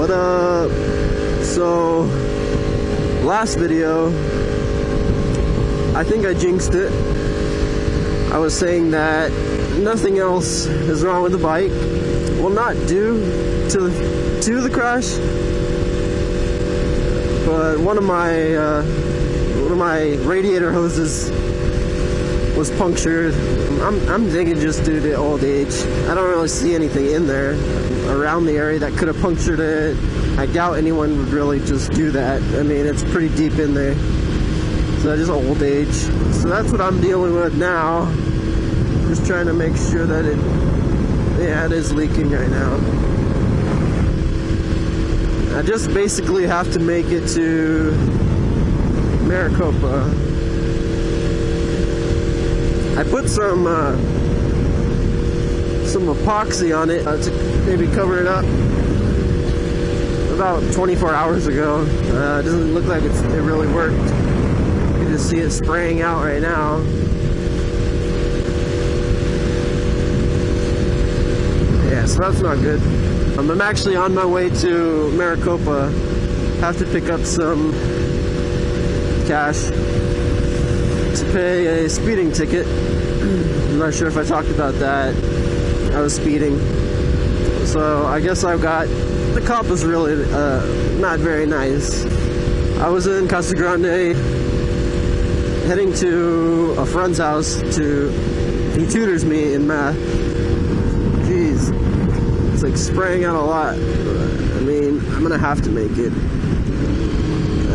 What up? So, last video, I think I jinxed it. I was saying that nothing else is wrong with the bike. Well, not due to the crash, but one of my radiator hoses was punctured. I'm thinking just due to old age. I don't really see anything in there around the area that could have punctured it. I doubt anyone would really just do that. I mean, it's pretty deep in there. So just old age. So that's what I'm dealing with now. Just trying to make sure that it is leaking right now. I just basically have to make it to Maricopa. I put some epoxy on it to maybe cover it up about 24 hours ago. It doesn't look like it really worked. You can just see it spraying out right now. Yeah, so that's not good. I'm actually on my way to Maricopa. Have to pick up some cash to pay a speeding ticket. I'm not sure if I talked about that. I was speeding. So I guess the cop was really not very nice. I was in Casa Grande heading to a friend's house he tutors me in math. Jeez. It's like spraying out a lot. I mean, I'm gonna have to make it.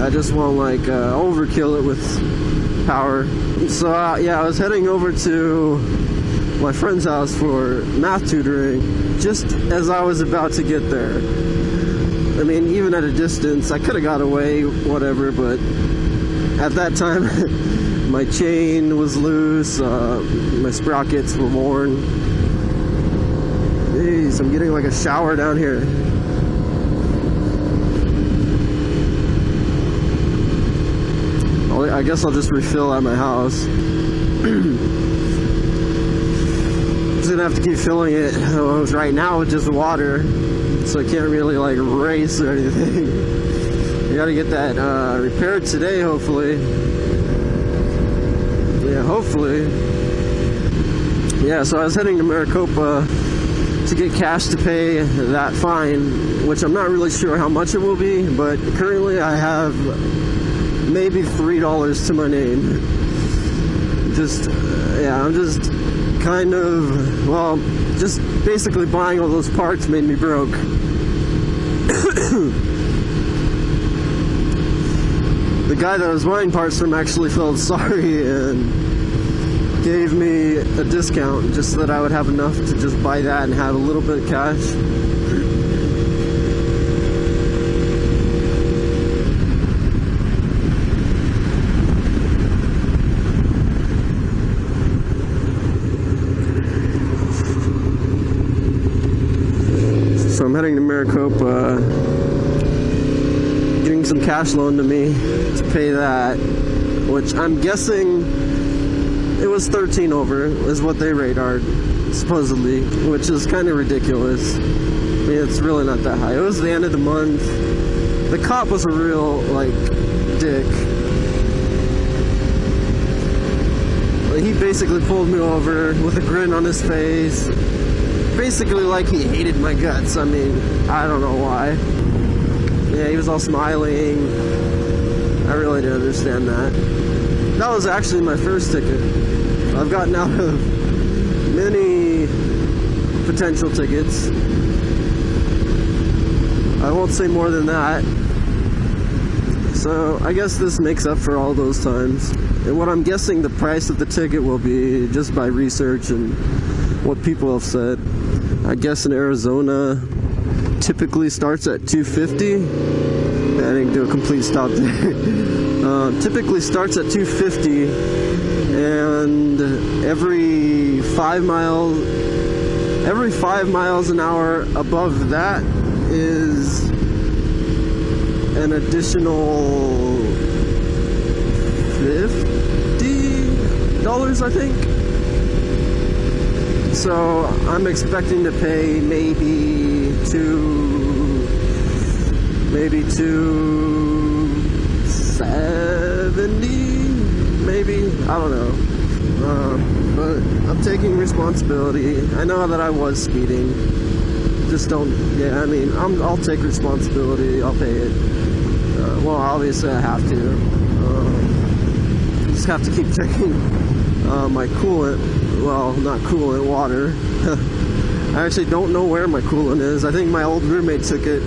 I just won't overkill it with power. So yeah, I was heading over to my friend's house for math tutoring just as I was about to get there. I mean, even at a distance, I could have got away, whatever, but at that time, my chain was loose, my sprockets were worn. Jeez, I'm getting like a shower down here. I guess I'll just refill at my house. Just gonna have to keep filling it. Right now it's just water, so I can't really like race or anything. I gotta get that repaired today, hopefully. Yeah, hopefully. Yeah, so I was heading to Maricopa to get cash to pay that fine, which I'm not really sure how much it will be, but currently I have maybe $3 to my name. I'm just kind of, just basically buying all those parts made me broke. The guy that I was buying parts from actually felt sorry and gave me a discount just so that I would have enough to just buy that and have a little bit of cash. So I'm heading to Maricopa, getting some cash loaned to me to pay that, which I'm guessing it was 13 over, is what they radared, supposedly, which is kind of ridiculous. I mean, it's really not that high. It was the end of the month. The cop was a real, dick. He basically pulled me over with a grin on his face. Basically like he hated my guts. I mean, I don't know why. Yeah, he was all smiling. I really didn't understand that. That was actually my first ticket. I've gotten out of many potential tickets. I won't say more than that. So I guess this makes up for all those times. And what I'm guessing the price of the ticket will be, just by research and what people have said, I guess in Arizona typically starts at $250. I didn't do a complete stop there. Typically starts at $250, and every 5 miles an hour above that is an additional $50, I think. So I'm expecting to pay maybe $2 maybe 270, maybe, I don't know. But I'm taking responsibility. I know that I was speeding. Just don't, yeah, I mean, I'll take responsibility. I'll pay it. Well, obviously I have to. Just have to keep checking my coolant. Well, not coolant, water. I actually don't know where my coolant is. I think my old roommate took it.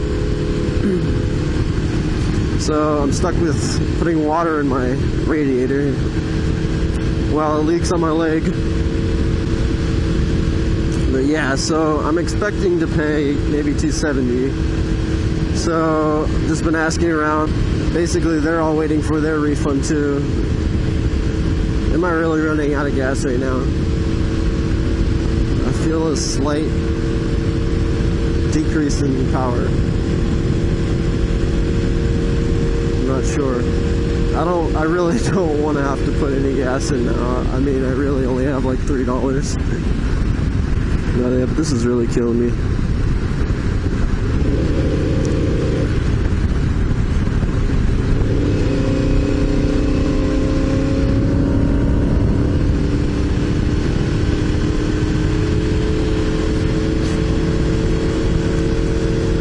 So I'm stuck with putting water in my radiator while it leaks on my leg. But yeah, so I'm expecting to pay maybe $270. So just been asking around. Basically, they're all waiting for their refund too. Am I really running out of gas right now? I feel a slight decrease in power. I'm not sure. I really don't want to have to put any gas in now. I mean, I really only have like $3. But this is really killing me.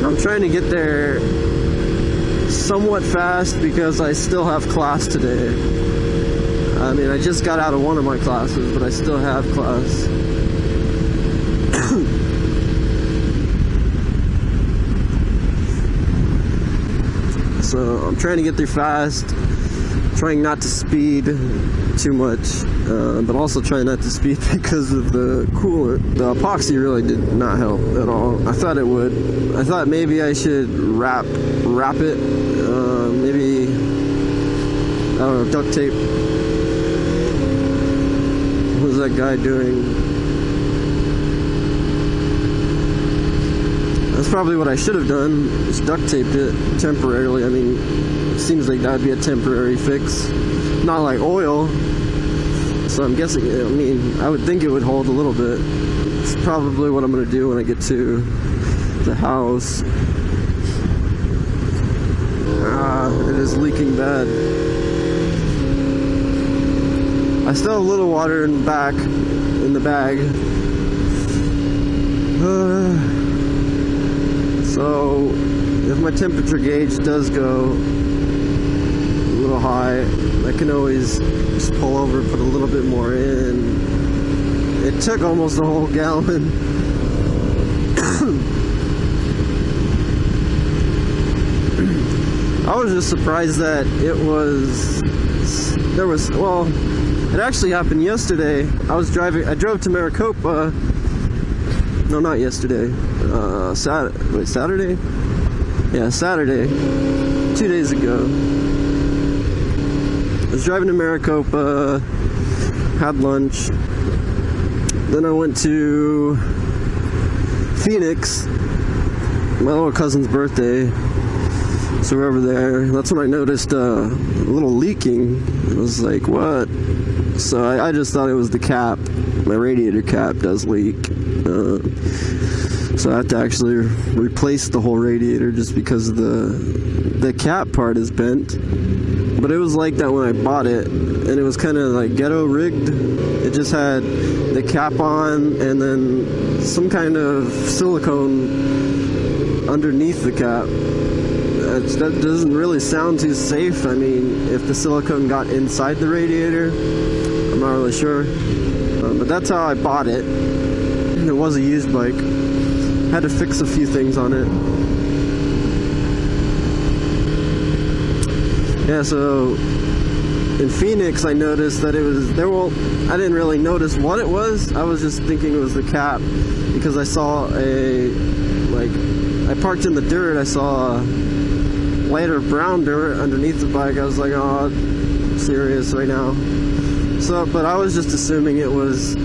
I'm trying to get there somewhat fast because I still have class today. I mean, I just got out of one of my classes, but I still have class. So I'm trying to get there fast, trying not to speed too much, but also trying not to speed because of the coolant. The epoxy really did not help at all. I thought it would. I thought maybe I should wrap it, maybe, I don't know, duct tape. What was that guy doing? That's probably what I should have done, is duct taped it temporarily. I mean, it seems like that would be a temporary fix. Not like oil. So I'm guessing, I mean, I would think it would hold a little bit. It's probably what I'm going to do when I get to the house. It is leaking bad. I still have a little water in the bag. So, if my temperature gauge does go a little high, I can always just pull over and put a little bit more in. It took almost a whole gallon. I was just surprised that well, it actually happened yesterday. I drove to Maricopa. No, not yesterday. Saturday? Yeah, Saturday. 2 days ago. I was driving to Maricopa, had lunch. Then I went to Phoenix, my little cousin's birthday. So we're over there. That's when I noticed a little leaking. I was like, what? So I just thought it was the cap. My radiator cap does leak. So I have to actually replace the whole radiator just because the cap part is bent. But it was like that when I bought it, and it was kind of like ghetto rigged. It just had the cap on and then some kind of silicone underneath the cap. That doesn't really sound too safe. I mean, if the silicone got inside the radiator, I'm not really sure. But that's how I bought it. It was a used bike. Had to fix a few things on it. Yeah, so in Phoenix I noticed that it was there. Well, I didn't really notice what it was. I was just thinking it was the cap because I saw I parked in the dirt. I saw a lighter brown dirt underneath the bike. I was like, oh, I'm serious right now. So, but I was just assuming it was.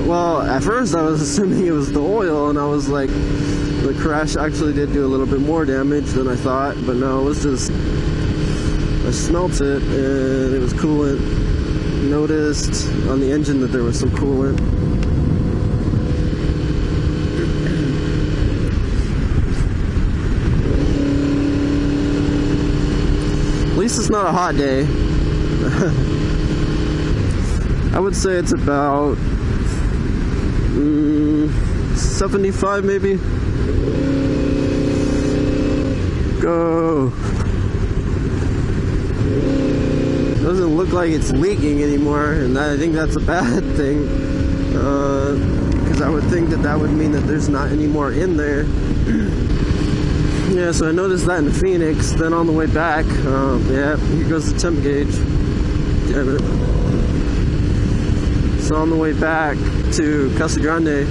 Well, at first I was assuming it was the oil, and I was like, the crash actually did do a little bit more damage than I thought, but no, it was just, I smelt it, and it was coolant. Noticed on the engine that there was some coolant. least it's not a hot day. I would say it's about 75 maybe. Go. Doesn't look like it's leaking anymore, and I think that's a bad thing, because I would think that would mean that there's not any more in there. Yeah, so I noticed that in Phoenix. Then on the way back, yeah, here goes the temp gauge. Damn it. So on the way back to Casa Grande,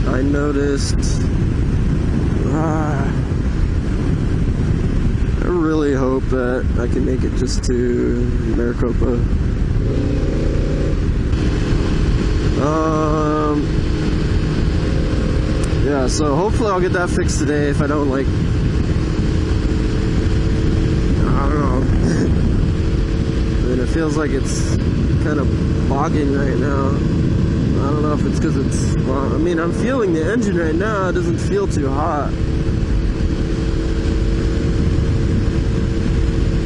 I noticed, I really hope that I can make it just to Maricopa. Yeah, so hopefully I'll get that fixed today. If I don't, like, I don't know. I mean, it feels like it's kind of bogging right now. I don't know if it's because it's, well, I mean, I'm feeling the engine right now. It doesn't feel too hot.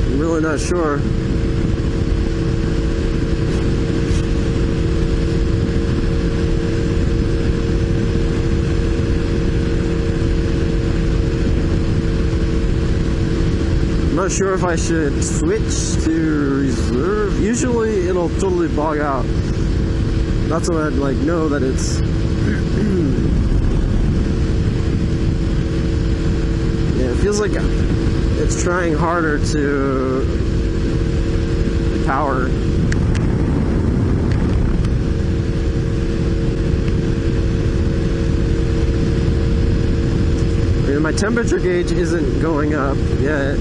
I'm really not sure. I'm not sure if I should switch to reserve. Usually it'll totally bog out. That's when I'd like know that it's yeah, it feels like it's trying harder to power. I mean, my temperature gauge isn't going up yet.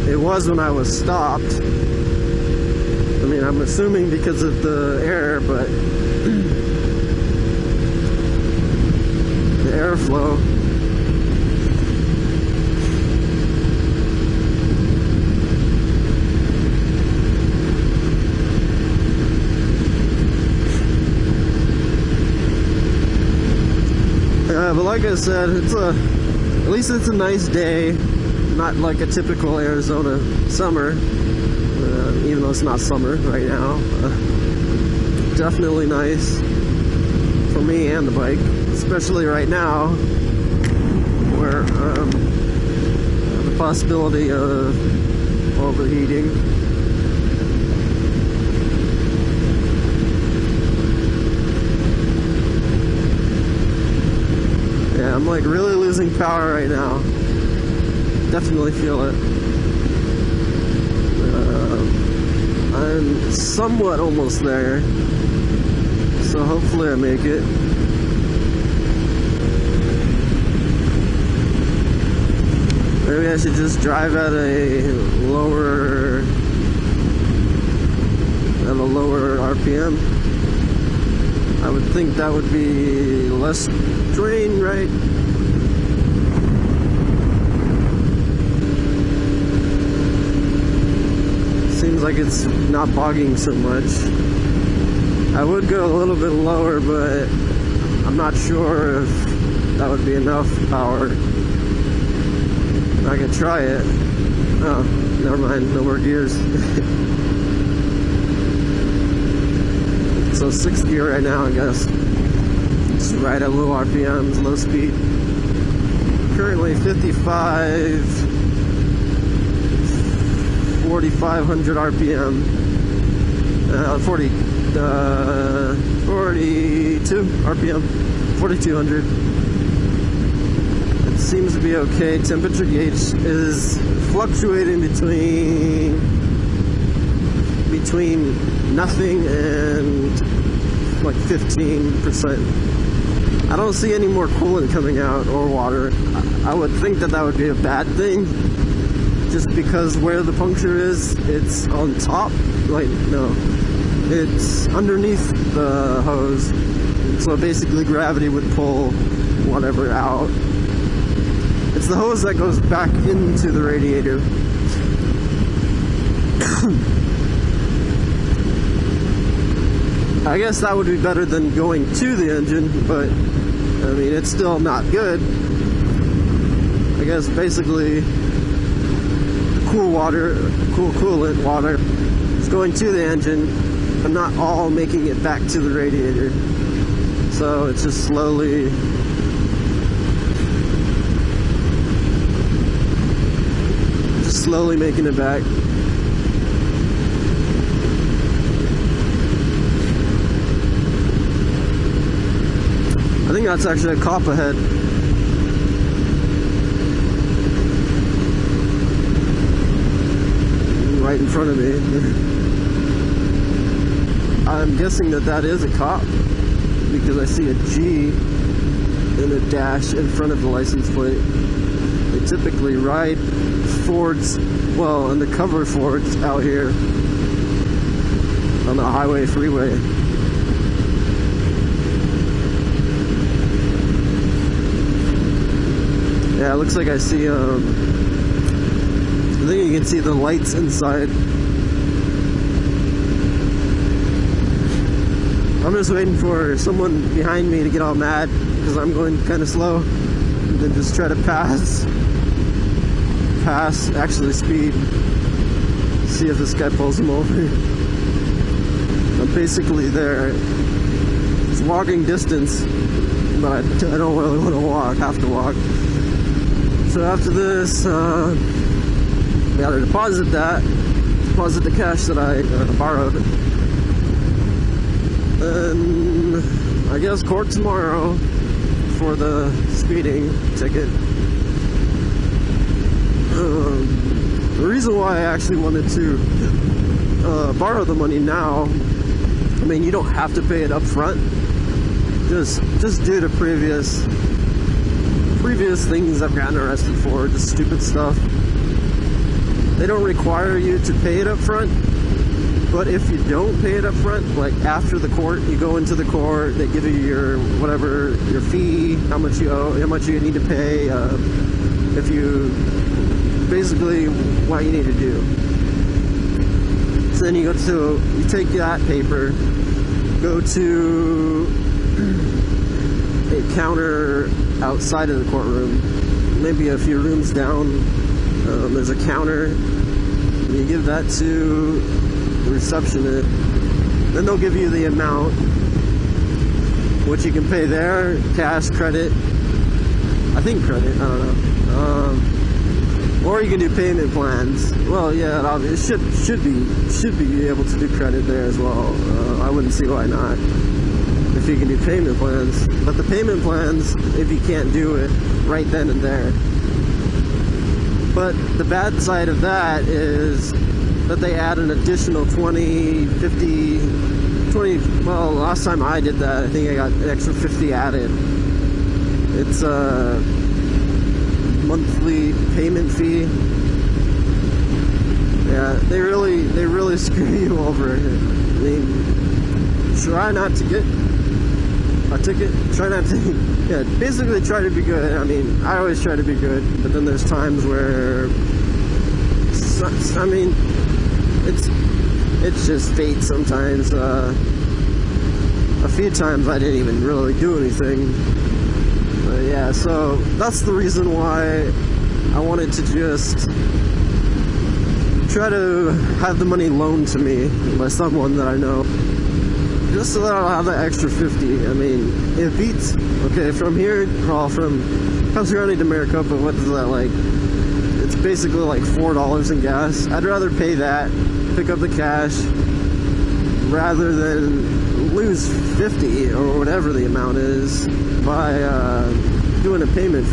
It was when I was stopped. I mean, I'm assuming because of the air, but the airflow. But like I said, at least it's a nice day. Not like a typical Arizona summer, even though it's not summer right now. Definitely nice for me and the bike, especially right now, where the possibility of overheating. Yeah, I'm like really losing power right now. Definitely feel it. I'm somewhat almost there, so hopefully I make it. Maybe I should just drive at a lower RPM. I would think that would be less drain, right? Seems like it's not bogging so much. I would go a little bit lower, but I'm not sure if that would be enough power. I could try it. Oh, never mind, no more gears. So 6th gear right now, I guess. Just right at low RPMs, low speed. Currently 4,500 RPM. 42 RPM. 4,200. It seems to be okay. Temperature gauge is fluctuating between nothing and like 15%. I don't see any more coolant coming out or water. I would think that would be a bad thing, just because where the puncture is, it's on top. Like, no, it's underneath the hose. So basically gravity would pull whatever out. It's the hose that goes back into the radiator. I guess that would be better than going to the engine, but I mean, it's still not good. I guess basically coolant water is going to the engine, but not all making it back to the radiator. So it's just slowly making it back. I think that's actually a cop ahead. Right in front of me. I'm guessing that is a cop because I see a G and a dash in front of the license plate. They typically ride Fords, well, undercover Fords out here on the highway freeway. Yeah, it looks like I see, I think you can see the lights inside. I'm just waiting for someone behind me to get all mad because I'm going kind of slow, and then just try to pass, actually speed, see if this guy pulls him over. I'm basically there. It's walking distance, but I don't really want to have to walk. So after this, we gotta deposit the cash that I borrowed. And I guess court tomorrow for the speeding ticket. The reason why I actually wanted to borrow the money now, I mean, you don't have to pay it up front. Just due to previous things I've gotten arrested for, just stupid stuff. They don't require you to pay it up front, but if you don't pay it up front, like after the court, you go into the court, they give you your whatever, your fee, how much you owe, how much you need to pay, if you, basically what you need to do. So then you take that paper, go to a counter outside of the courtroom, maybe a few rooms down. There's a counter. You give that to the receptionist. Then they'll give you the amount, which you can pay there, cash, credit. I think credit. I don't know. Or you can do payment plans. Well, yeah, it should be able to do credit there as well. I wouldn't see why not. If you can do payment plans. But the payment plans, if you can't do it right then and there. But the bad side of that is that they add an additional 20, 50, 20, well, last time I did that, I think I got an extra 50 added. It's a monthly payment fee. Yeah, they really screw you over. I mean, try not to get a ticket, try not to, yeah, basically try to be good. I mean, I always try to be good, but then there's times where, I mean, it's just fate sometimes. A few times I didn't even really do anything. Yeah, so that's the reason why I wanted to just try to have the money loaned to me by someone that I know. Just so that I'll have that extra 50. I mean, it beats, okay, from here, well, from Punctured to Maricopa, what is that like? It's basically like $4 in gas. I'd rather pay that, pick up the cash, rather than lose 50 or whatever the amount is by doing a payment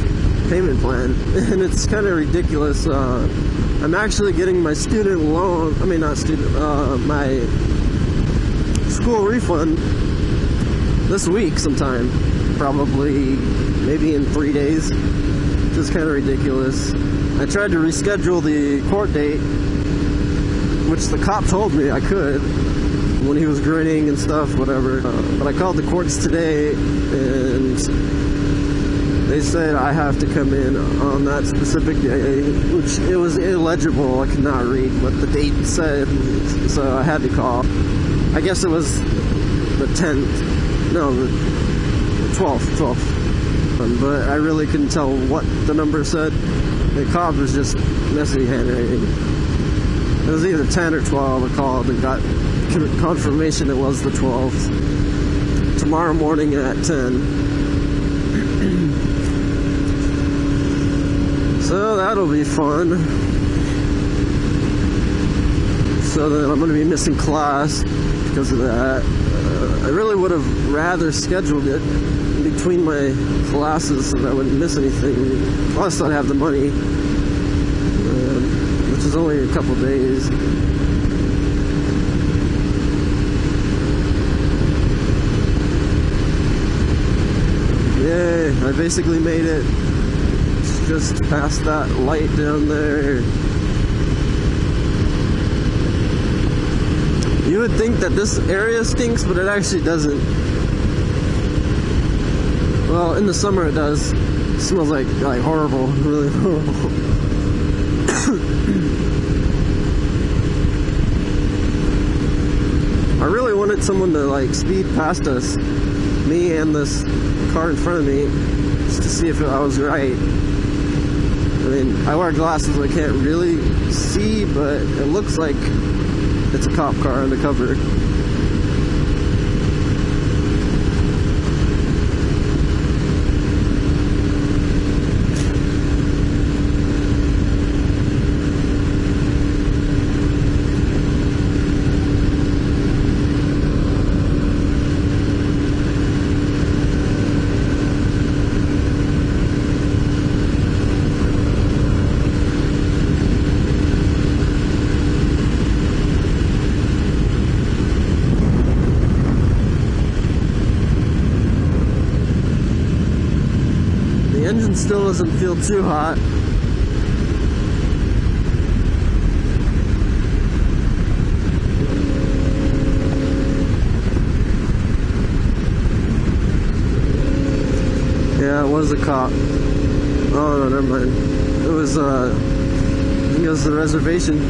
plan. And it's kind of ridiculous. I'm actually getting my student loan, I mean not student, my school refund this week sometime, probably maybe in 3 days. Just kind of ridiculous. I tried to reschedule the court date, which the cop told me I could when he was grinning and stuff, whatever. But I called the courts today and they said I have to come in on that specific day, which it was illegible. I could not read what the date said, so I had to call. I guess it was the 10th, no, the 12th. But I really couldn't tell what the number said. The cop was just messy handwriting. It was either 10 or 12. I called and got confirmation it was the 12th. Tomorrow morning at 10. So that'll be fun. So then I'm going to be missing class because of that. I really would have rather scheduled it between my classes so that I wouldn't miss anything. Plus I'd have the money, which is only a couple days. Yay, I basically made it. Just past that light down there. You would think that this area stinks, but it actually doesn't. Well, in the summer it does. It smells like horrible, really horrible. I really wanted someone to speed past us, me and this car in front of me, just to see if I was right. I mean, I wear glasses, so I can't really see, but it looks like it's a cop car undercover. The engine still doesn't feel too hot. Yeah, it was a cop. Oh no, never mind. It was I think it was the reservation.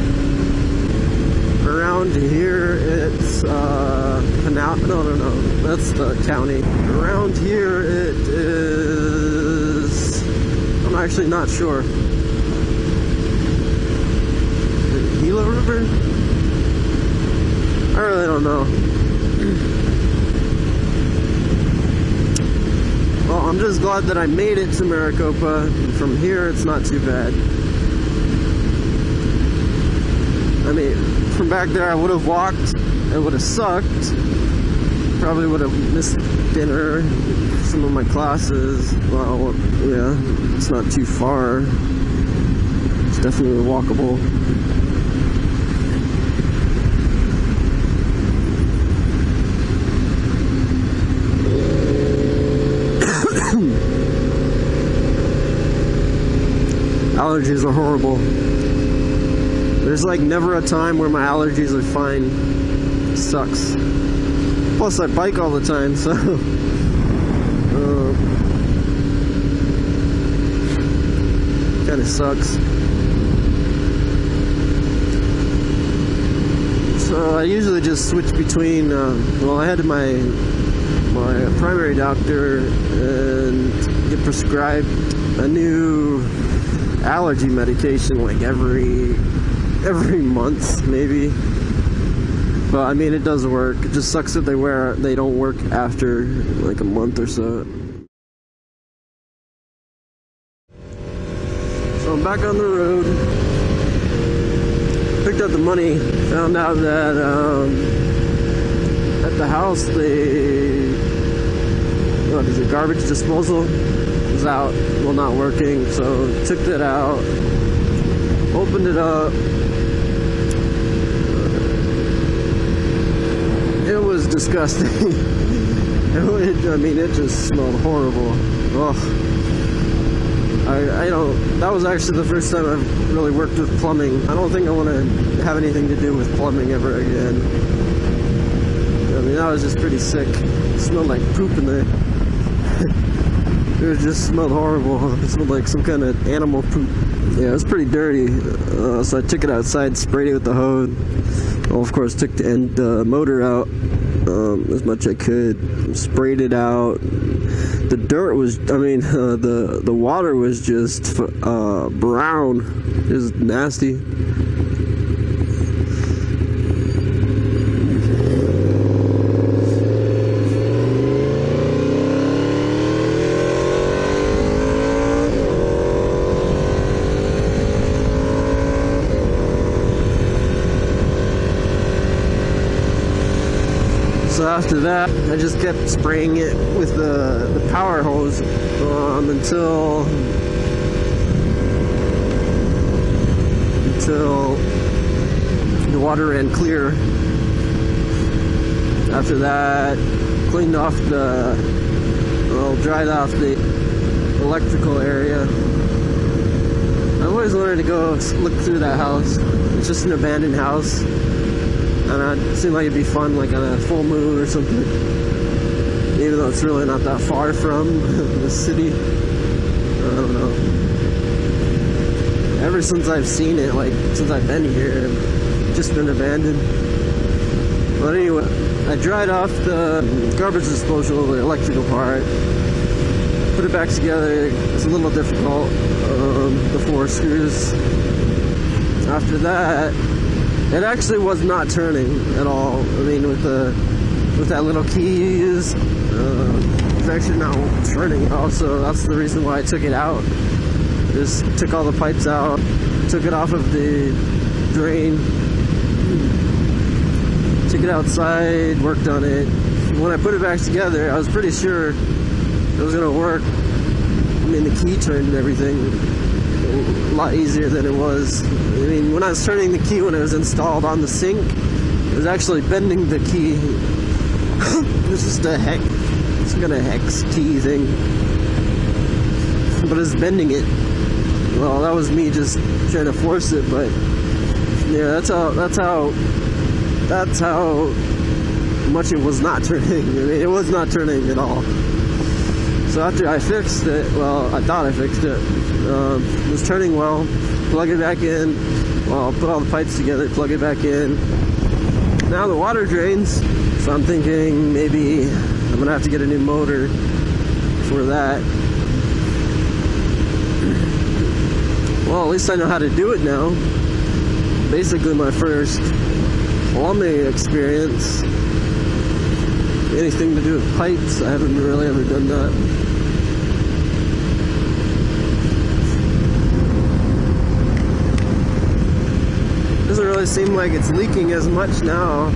Around here it's no, that's the county. Around here it is, I'm actually not sure. Gila River? I really don't know. Well, I'm just glad that I made it to Maricopa. From here it's not too bad. I mean, from back there I would have walked. It would have sucked. Probably would have missed dinner, some of my classes. Well, yeah, it's not too far. It's definitely walkable. Allergies are horrible. There's never a time where my allergies are fine. It sucks. Plus I bike all the time, so kind of sucks. So I usually just switch between, well, I had my primary doctor and get prescribed a new allergy medication every month maybe. But I mean, it does work. It just sucks that they don't work after a month or so. So I'm back on the road. Picked up the money. Found out that at the house the garbage disposal was out, well, not working. So took that out, opened it up. It was disgusting. I mean, it just smelled horrible. Ugh. That was actually the first time I've really worked with plumbing. I don't think I want to have anything to do with plumbing ever again. I mean, that was just pretty sick. It smelled like poop in there. It just smelled horrible. It smelled like some kind of animal poop. Yeah, it was pretty dirty. So I took it outside, sprayed it with the hose. Well, of course, took the motor out as much as I could. Sprayed it out. the dirt was, I mean, the water was just brown. It was nasty. So after that, I just kept spraying it with the power hose until the water ran clear. After that, cleaned off dried off the electrical area. I always wanted to go look through that house. It's just an abandoned house. And it seemed like it'd be fun, like on a full moon or something. Even though it's really not that far from the city. I don't know. Ever since I've seen it, like since I've been here, it's just been abandoned. But anyway, I dried off the garbage disposal, the electrical part. Put it back together. It's a little difficult. The 4 screws. After that, it actually was not turning at all. I mean, with that little key you use, it's actually not turning at all. So that's the reason why I took it out. Just took all the pipes out, took it off of the drain, took it outside, worked on it. When I put it back together, I was pretty sure it was gonna work. I mean, the key turned and everything a lot easier than it was. I mean, when I was turning the key when it was installed on the sink, it was actually bending the key. This is the it's got a hex key thing, but it's bending it. Well, that was me just trying to force it, but yeah, that's how much it was not turning. I mean, it was not turning at all. So after I fixed it, well, I thought I fixed it. It was turning well. Plug it back in. Well, put all the pipes together, plug it back in. Now the water drains, so I'm thinking maybe I'm gonna have to get a new motor for that. Well, at least I know how to do it now. Basically my first plumbing experience. Anything to do with pipes, I haven't really ever done that. Doesn't really seem like it's leaking as much now.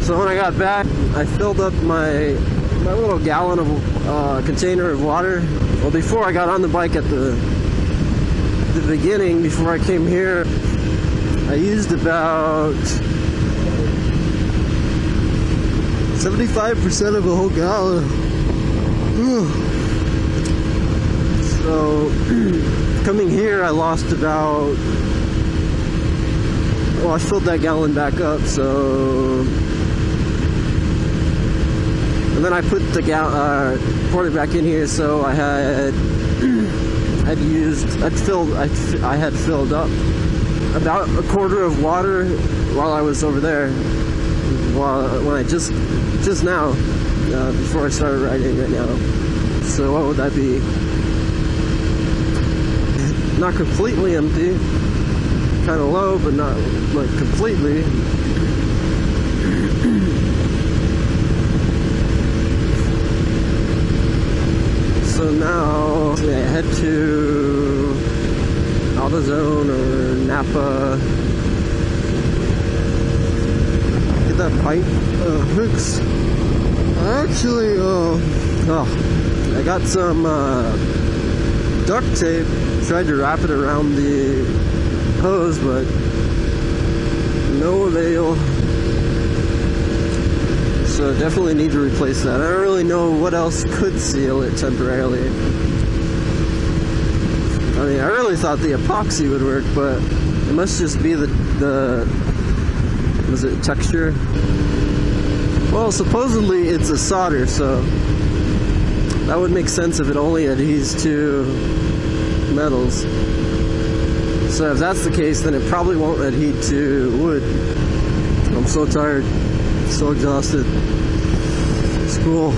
So when I got back, I filled up my little gallon of container of water. Well, before I got on the bike at the beginning, before I came here, I used about 75% of a whole gallon. So coming here, I lost about, well, I filled that gallon back up, so, and then I put the poured it back in here, so I had filled up about a quarter of water while I was over there. When I just now, before I started riding right now. So what would that be? Not completely empty. Kind of low, but not like completely. So now I head to AutoZone or Napa. Get that pipe fixed. Actually, I got some duct tape. Tried to wrap it around the hose, but no avail. So definitely need to replace that. I don't really know what else could seal it temporarily. I mean, I really thought the epoxy would work, but it must just be the was it texture? Well, supposedly it's a solder, so That would make sense if it only adheres to metals. So if that's the case, then it probably won't adhere to wood. I'm so tired, so exhausted. School.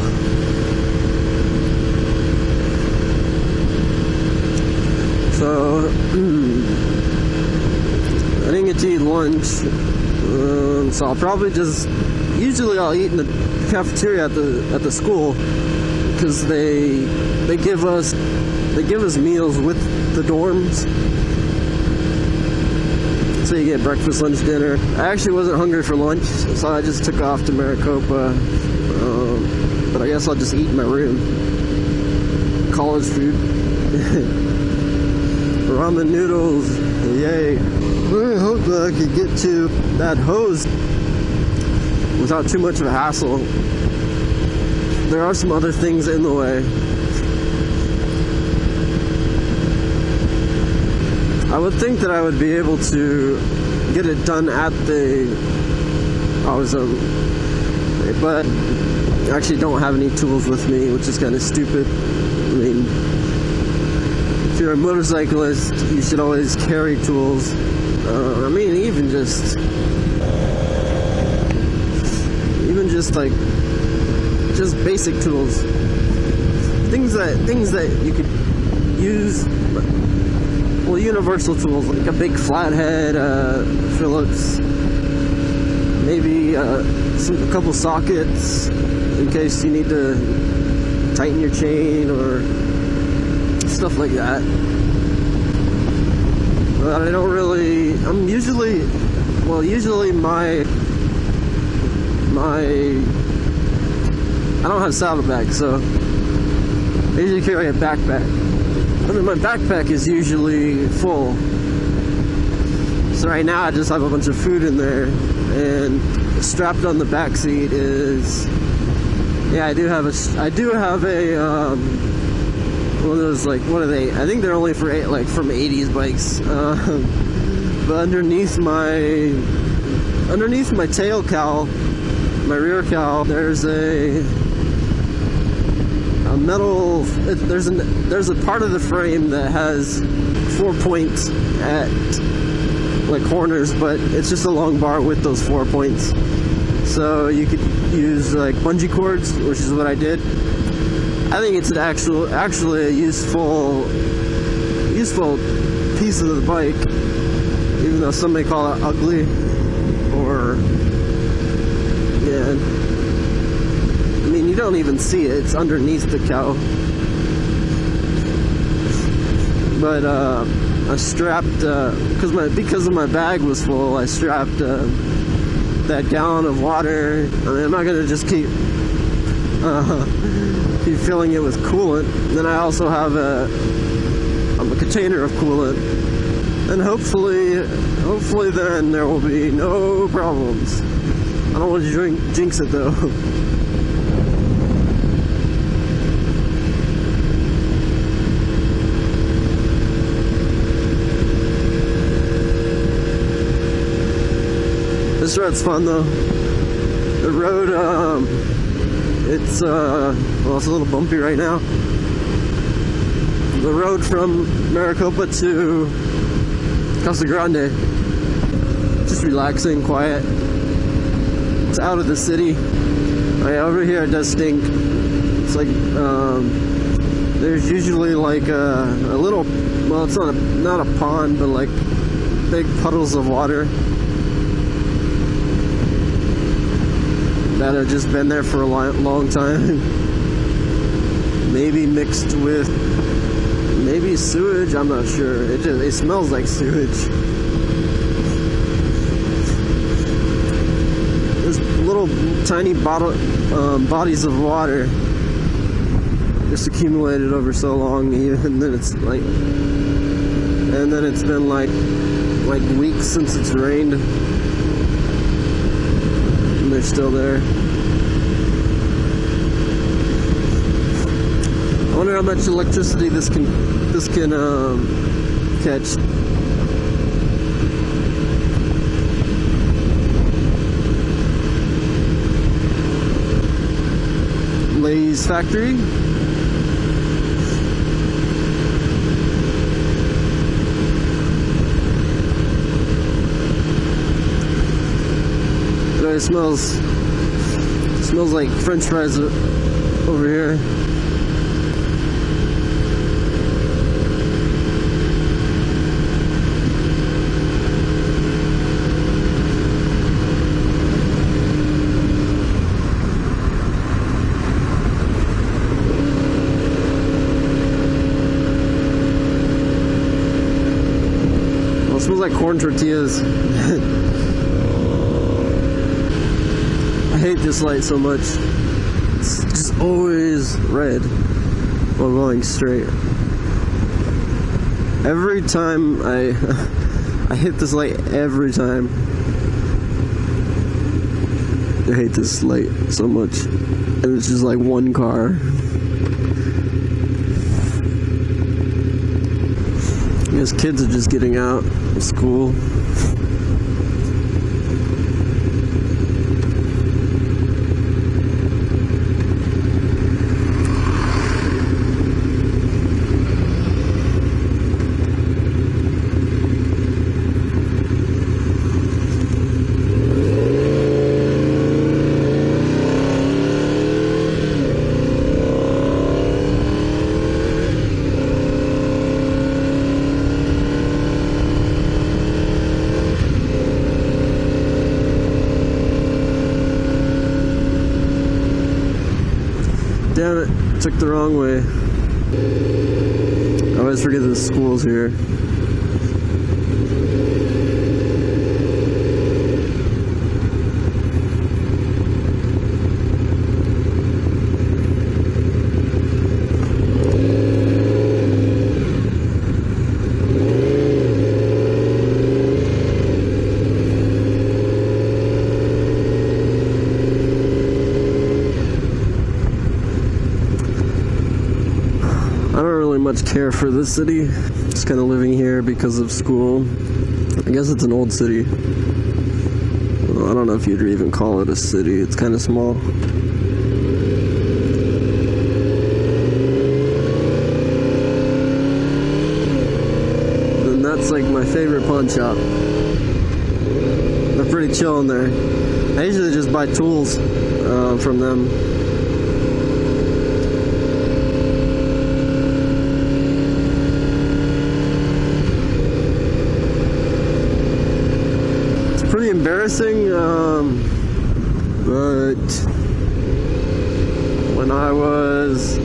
So I didn't get to eat lunch, so I'll probably just. Usually I'll eat in the cafeteria at the school, because they give us meals with the dorms. So you get breakfast, lunch, dinner. I actually wasn't hungry for lunch, so I just took off to Maricopa. But I guess I'll just eat in my room. College food. Ramen noodles. Yay. I hope that I could get to that hose without too much of a hassle. There are some other things in the way. I would think that I would be able to get it done at the but I actually don't have any tools with me, which is kind of stupid. I mean, if you're a motorcyclist, you should always carry tools. I mean, even just basic tools, things that you could use. Well, universal tools like a big flathead, Phillips, maybe a couple sockets in case you need to tighten your chain or stuff like that. But I don't really. Usually my I don't have saddlebags, so I usually carry a backpack. I mean, my backpack is usually full. So right now I just have a bunch of food in there, and strapped on the back seat is, I do have a one of those, like, what are they? I think they're only for from 80s bikes. But underneath my tail cowl, my rear cowl, there's a metal. There's a part of the frame that has 4 points at like corners, but it's just a long bar with those 4 points. So you could use like bungee cords, which is what I did. I think it's actually a useful piece of the bike, even though some may call it ugly, or I mean, you don't even see it. It's underneath the cowl. But I strapped because my bag was full. I strapped that gallon of water. I mean, I'm not gonna just keep filling it with coolant. Then I also have a container of coolant, and hopefully then there will be no problems. I don't want to jinx it though. This road's fun though. The road, it's a little bumpy right now. The road from Maricopa to Casa Grande, just relaxing, quiet. It's out of the city. Over here it does stink. It's like there's usually like a little, well, it's not a pond, but like big puddles of water that have just been there for a long time. Maybe mixed with sewage. I'm not sure. It smells like sewage. There's little tiny bodies of water just accumulated over so long, and then it's been like weeks since it's rained, and they're still there. I wonder how much electricity this can catch. Lay's factory. it smells like French fries over here. Well, it smells like corn tortillas. I hate this light so much. It's just always red while going straight. Every time I hit this light every time. I hate this light so much. And it's just like one car. I guess kids are just getting out of school. Damn it, took the wrong way. I always forget the school's here. I don't really much care for this city. Just kind of living here because of school. I guess it's an old city. Well, I don't know if you'd even call it a city. It's kind of small. And that's like my favorite pawn shop. They're pretty chill in there. I usually just buy tools from them. Pretty embarrassing, but when I was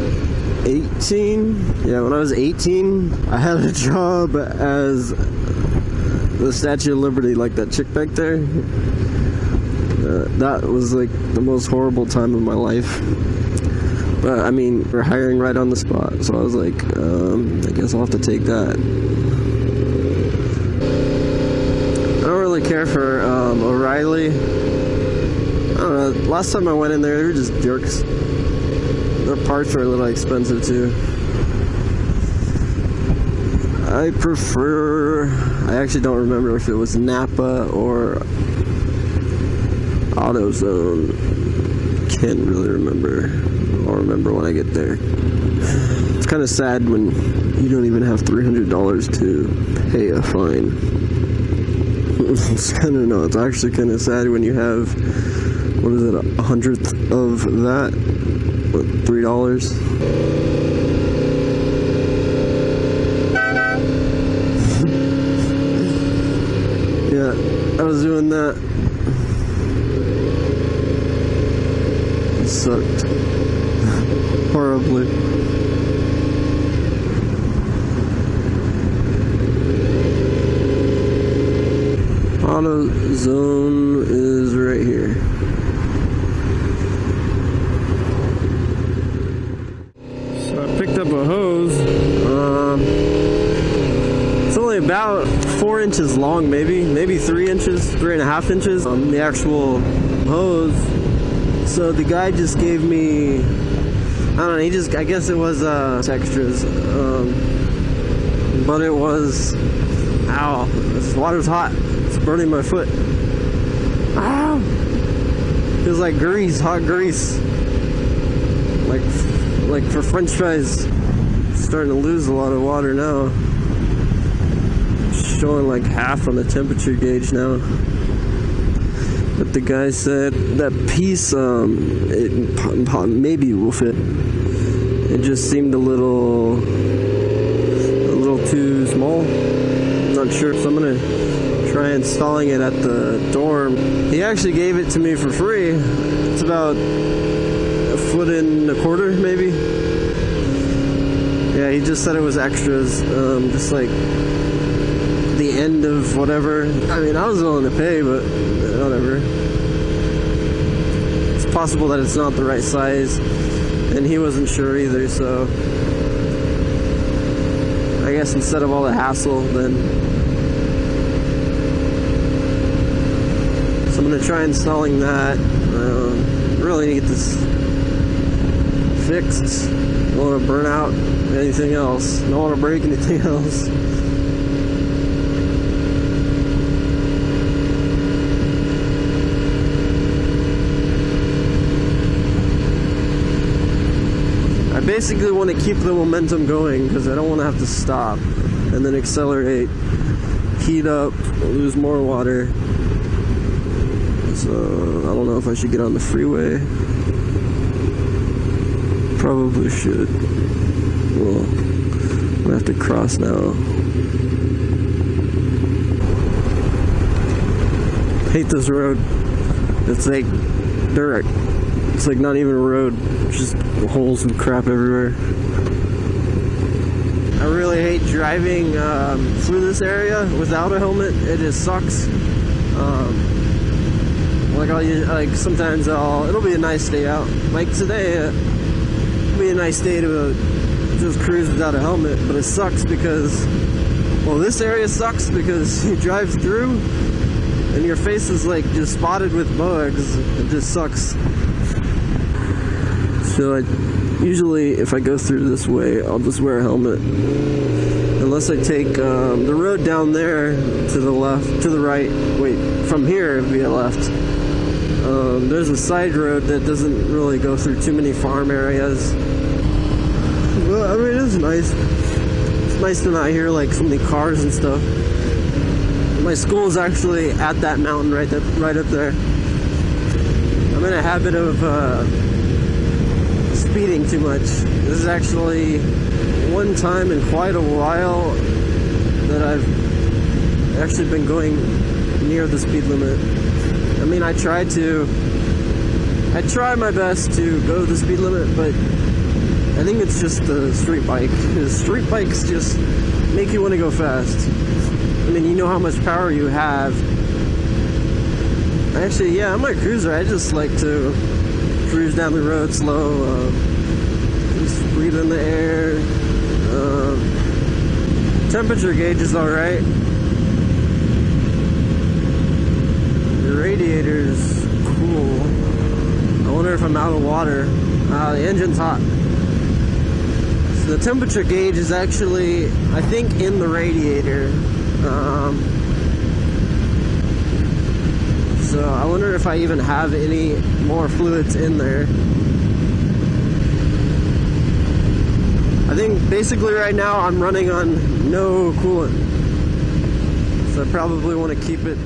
18, I had a job as the Statue of Liberty, like that chick back there. That was like the most horrible time of my life. But I mean, we're hiring right on the spot, so I was like, I guess I'll have to take that. I don't really care for O'Reilly. I don't know. Last time I went in there, they were just jerks. Their parts are a little expensive too. I actually don't remember if it was Napa or AutoZone. Can't really remember. I'll remember when I get there. It's kind of sad when you don't even have $300 to pay a fine. It's kind of, no, it's actually kind of sad when you have, what is it, 100th of that? What, $3? Yeah, I was doing that. It sucked. Horribly. AutoZone is right here. So I picked up a hose. It's only about 4 inches long, maybe 3 inches, 3.5 inches on the actual hose. So the guy just gave me, I don't know, I guess it was extras. But it was, ow, this water's hot. It's burning my foot. Ow! Feels like grease, hot grease. Like for French fries. It's starting to lose a lot of water now. It's showing like half on the temperature gauge now. But the guy said that piece, it maybe will fit. It just seemed a little too small. I'm not sure, so I'm gonna try installing it at the dorm. He actually gave it to me for free. It's about 1.25 foot, maybe. Yeah, he just said it was extras, just like the end of whatever. I mean, I was willing to pay, but whatever. It's possible that it's not the right size, and he wasn't sure either, so I guess instead of all the hassle, then so I'm gonna try installing that. Really need this fixed. Don't want to burn out anything else. Don't want to break anything else. I basically want to keep the momentum going because I don't want to have to stop and then accelerate, heat up, lose more water. So I don't know if I should get on the freeway. Probably should. Well, I'm gonna have to cross now. Hate this road. It's like dirt. It's like not even a road. Just holes and crap everywhere. I really hate driving through this area without a helmet. It just sucks. Sometimes it'll be a nice day out. Like today, it'll be a nice day to just cruise without a helmet, but it sucks because, well, this area sucks because you drive through and your face is like just spotted with bugs. It just sucks. So usually if I go through this way, I'll just wear a helmet. Unless I take the road down there to the left, to the right. Wait, from here it'd be a left. There's a side road that doesn't really go through too many farm areas. Well, I mean, it's nice. It's nice to not hear like so many cars and stuff. My school is actually at that mountain right up there. I'm in a habit of speeding too much. This is actually one time in quite a while that I've actually been going near the speed limit. I mean, I try my best to go the speed limit, but I think it's just the street bike. Because street bikes just make you want to go fast. I mean, you know how much power you have. Actually, yeah, on my cruiser, I just like to cruise down the road slow, just breathe in the air. Temperature gauge is alright. The radiator's cool. I wonder if I'm out of water. The engine's hot. So the temperature gauge is actually, I think, in the radiator. So I wonder if I even have any more fluids in there. I think basically right now I'm running on no coolant. So I probably want to keep it